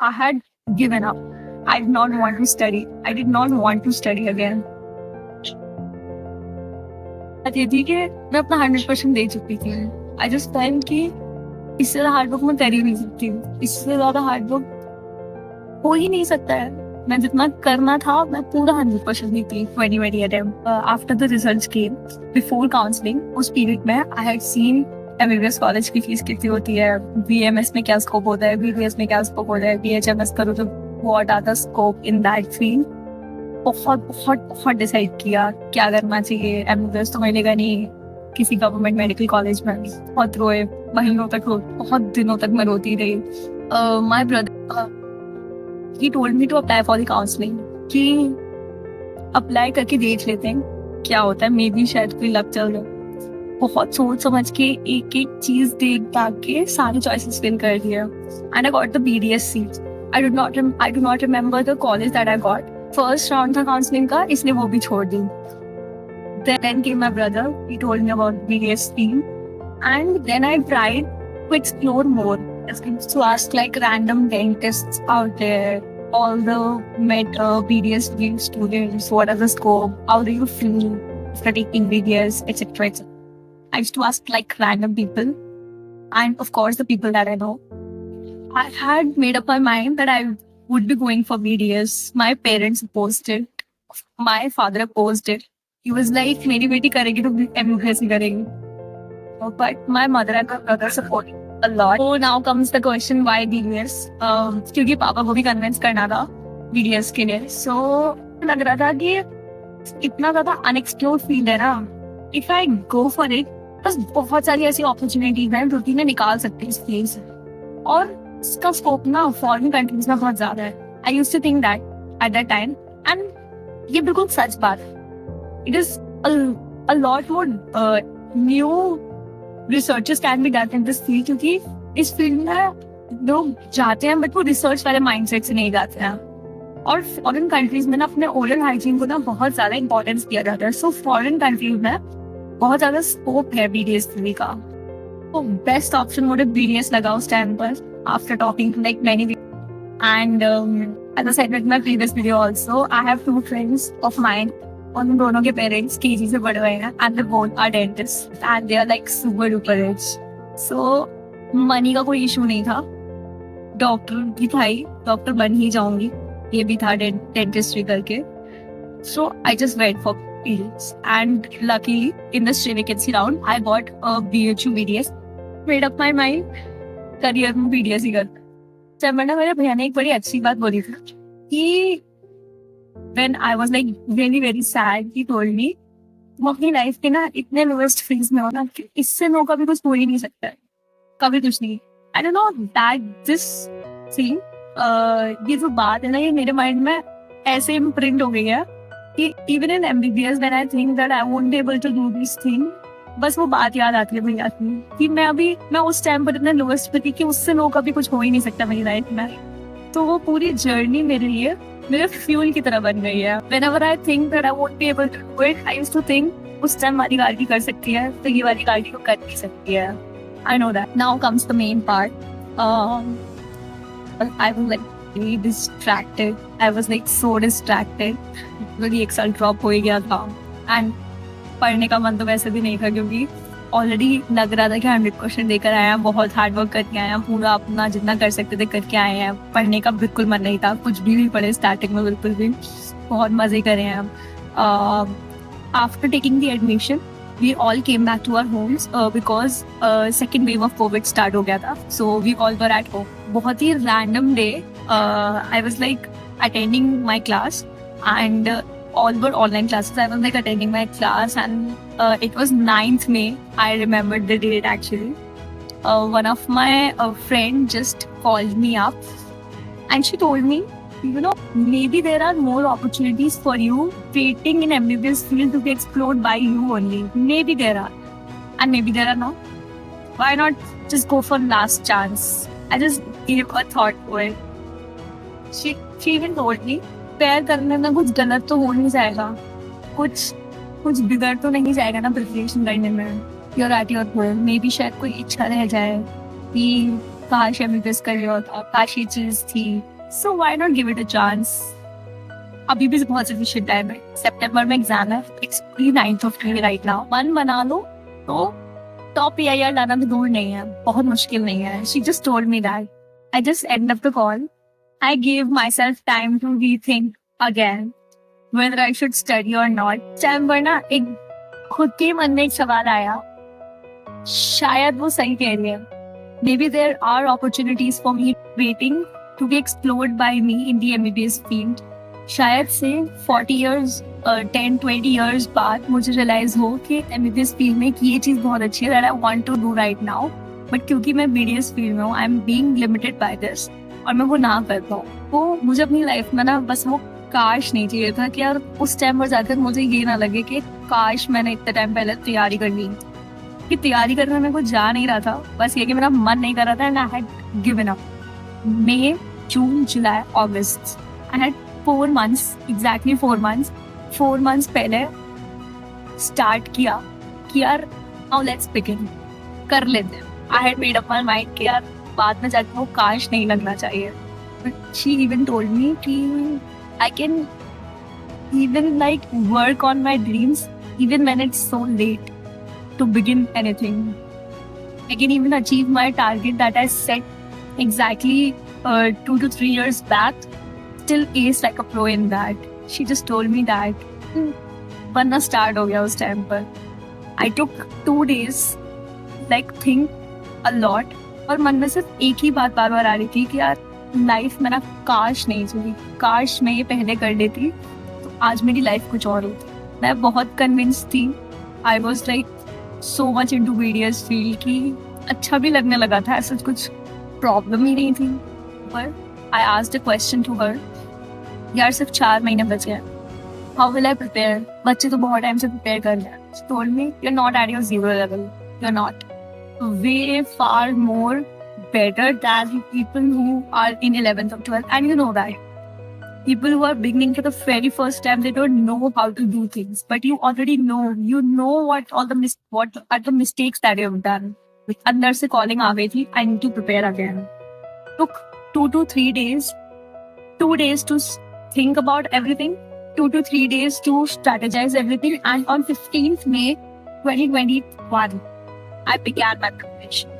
I had given up. I did not want to study. I did not want to study again. बात ये थी कि मैं अपना 100% दे चुकी थी। आई जस्ट टाइम कि इससे ज़्यादा हार्ड वर्क मैं कर ही नहीं सकती हूँ। इससे ज़्यादा हार्ड वर्क हो ही नहीं सकता है। मैं जितना करना था मैं पूरा 100% दी थी 2020 attempt. After the results came, before counselling, उस पीरियड में I had seen MBBS college की फीस कितनी होती है, बीएमएस में क्या स्कोप होता है, बीबीएस में क्या स्कोप होता है, बीएचएमएस करो तो what are the scope in that field. बहुत बहुत बहुत डिसाइड किया क्या करना चाहिए। एमबीबीएस तो मिलेगा नहीं किसी गवर्नमेंट मेडिकल कॉलेज में। बहुत रोए, महीनों तक बहुत दिनों तक मैं रोती रही। My brother he told me to apply for the counseling कि अप्लाई करके देख लेते हैं क्या होता है, मे बी शायद कोई लग चल रहा। बहुत सोच समझ के एक एक चीज देख दाख के सारे चॉइसेस फिल कर दिया and I got the BDS seat. I do not remember the college that I got. First round था काउंसलिंग का, इसलिए वो भी छोड़ दी। Then came my brother. He told me about BDS scheme, and then I tried to explore more. To ask like random dentists out there, all the BDS students, what are the scope? How do you feel after taking BDS, etc. etc. I used to ask like random people, and of course the people that I know. I had made up my mind that I would be going for BDS. My parents opposed it. My father opposed it. He was like, मेरी बेटी करेगी तो MBBS ही करेगी. But my mother and my brother supported a lot. So now comes the question, why BDS? क्योंकि पापा को भी convince करना था BDS के लिए. So लग रहा था कि इतना ज्यादा अनएक्सप्लोर्ड फील्ड है ना, if I go for it, बस बहुत सारी ऐसी अपॉर्चुनिटीज हैं जो मैं निकाल सकती हूँ इस फील्ड से, और इसका स्कोप ना फॉरेन कंट्रीज में बहुत ज्यादा है। I used to think that at that time, and ये बिल्कुल सच बात है। It is a lot more new researches can be done in this field, क्योंकि इस फील्ड में लोग जाते हैं बट वो रिसर्च वाले माइंडसेट से नहीं जाते हैं। और फॉरेन कंट्रीज में ना अपने ओरल हाइजीन को ना बहुत ज्यादा इंपॉर्टेंस दिया जाता है। सो फॉरेन कंट्रीज में बहुत ज्यादा स्कोप है बीडीएस थ्री का। तो बेस्ट ऑप्शन मुझे बीडीएस लगा उस टाइम पर, after talking to like many and as I said with my previous video also, I have two friends of mine. उन दोनों के पेरेंट्स केजी से बड़े हुए हैं and they both are dentist and they are like super duper rich. So money का कोई issue नहीं था। डॉक्टर भी था ही, डॉक्टर बन ही जाऊंगी, ये भी था डेंटिस्ट्री करके। So I just wait for periods and luckily in the stray vacancy round I got a BHU BDS। Made up my mind career में BDS ही करना। जब मैंने, मेरे भैया ने एक बड़ी अच्छी बात बोली थी कि when I was like very very sad, he told me तुम अपनी लाइफ के ना इतने लोएस्ट फेज में हो ना कि इससे नो कभी कुछ हो ही नहीं सकता है, कभी कुछ नहीं। I don't know that this thing, ये जो बात है ना, ये मेरे माइंड में ऐसे इम्प्रिंट हो गई है कि even in MBBS when I think that I won't be able to do this thing, बस वो बात याद आती है भैया की कि मैं उस टाइम पर इतने लोएस्ट पे थी कि उससे नो कभी कुछ हो ही नहीं सकता मेरी लाइफ में। तो वो पूरी जर्नी मेरे लिए मेरे फ्यूल की तरह बन गई है। Whenever I think that I won't be able to do it, I used to think उस टाइम वाली गाड़ी कर सकती है तो ये वाली गाड़ी को कर नहीं सकती है। I know that. Now comes the main part. I was like really distracted. I was like so distracted. मेरी एक साल ड्रॉप हो ही गया था एंड पढ़ने का मन तो वैसे भी नहीं था, क्योंकि ऑलरेडी लग रहा था कि 100% देकर आए हैं, बहुत हार्ड वर्क करके आए हैं, पूरा अपना जितना कर सकते थे करके आए हैं। पढ़ने का बिल्कुल मन नहीं था, कुछ भी पढ़े स्टार्टिंग में बिल्कुल भी। बहुत मजे करे हैं हम। After taking the admission we all came back to our homes because second wave of Covid start हो गया था। So we all were at home. बहुत ही random day I was like attending my class and all were online classes. I was like attending my class and it was 9th May. I remembered the date actually. One of my friend just called me up and she told me, you know, maybe there are more opportunities for you waiting in MBBS field to be explored by you only. Maybe there are and maybe there are not. Why not just go for last chance? I just gave a thought to it. She even told me, prepare करने में कुछ गलत तो हो नहीं जाएगा, कुछ बिगड़ तो नहीं जाएगा ना प्रिपरेशन करने में। Your at your home, may be शायद कोई इच्छा रह जाए कि काश एमबीबीएस कर लिया होता, काश ये चीज थी। So why not give it a chance. अभी भी बहुत सफिशिएंट टाइम है, सितंबर में एग्जाम है, it's 9th of May right now. मन बना लो तो टॉप पीआईआर लाना भी दूर नहीं है, बहुत मुश्किल नहीं है। She just told me that. I just end up the call. I give myself time to rethink again whether I should study or not। Time पर ना एक खुद के मन में एक सवाल आया, शायद वो सही कह रही है। Maybe there are opportunities for me waiting to be explored by me in the MBBS field। शायद से 40 years 10-20 years बाद मुझे रियलाइज हो कि MBBS फील्ड में ये चीज़ बहुत अच्छी है, that I want to do right now। But क्योंकि मैं BDS फील्ड में हूँ, I am being limited by this, और मैं वो ना कर पाऊँ। वो मुझे अपनी लाइफ में ना बस वो काश नहीं चाहिए था कि यार उस टाइम पर जाकर मुझे ये ना लगे कि काश मैंने इतने टाइम पहले तैयारी कर ली। कि तैयारी करने में कुछ जा नहीं रहा था, बस ये कि मेरा मन नहीं कर रहा था, and I had given up. May, June, July, August, I had 4 months, exactly 4 months। 4 months पहले स्टार्ट किया कि यार नाउ लेट्स बिगिन, कर लेते हैं। I had made up my mind कि यार बाद में जाकर वो काश नहीं लगना चाहिए। But she even told me कि I can even like work on my dreams even when it's so late to begin anything। I can even achieve my target that I set exactly 2 to 3 years back, still ace like a pro in that। She just told me that बनना start हो गया उस time पर। I took 2 days like think a lot, और मन में सिर्फ एक ही बात बार बार आ रही थी कि यार लाइफ में ना काश नहीं चली, काश मैं ये पहले कर लेती तो आज मेरी लाइफ कुछ और होती। मैं बहुत कन्विंस थी, आई was like so much into BDS field की अच्छा भी लगने लगा था, ऐसा कुछ प्रॉब्लम ही नहीं थी। पर I asked a question to her, यार सिर्फ 4 महीने बचे हैं, हाउ विल आई प्रिपेयर? बच्चे तो बहुत टाइम से प्रिपेयर कर रहे हैं। She told me you are not at your zero level, you are not, way far more better than people who are in 11th or 12th, and you know that people who are beginning for the very first time, they don't know how to do things, but you already know, you know what all the what are the mistakes that you have done। अंदर से calling आ गई थी, I need to prepare again। Took 2 to 3 days, 2 days to think about everything, 2 to 3 days to strategize everything, and on 15th May 2021 I began my preparation।